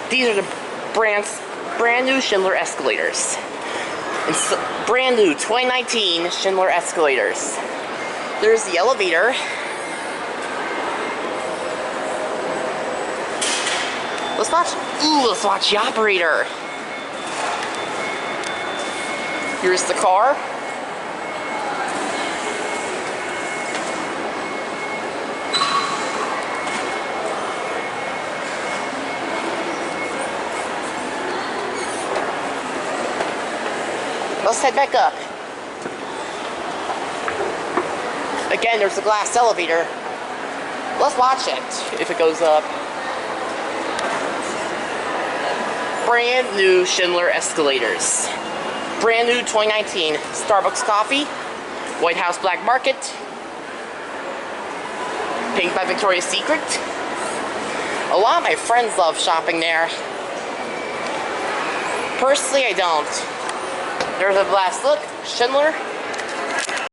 These are the brand new Schindler Escalators. It's brand new 2019 Schindler Escalators. There's the elevator. Let's watch the operator. Here's the car. Let's head back up. Again, there's a glass elevator. Let's watch it if it goes up. Brand new Schindler Escalators. Brand new 2019 Starbucks coffee. White House Black Market. Pink by Victoria's Secret. A lot of my friends love shopping there. Personally, I don't. There's a last look. Schindler.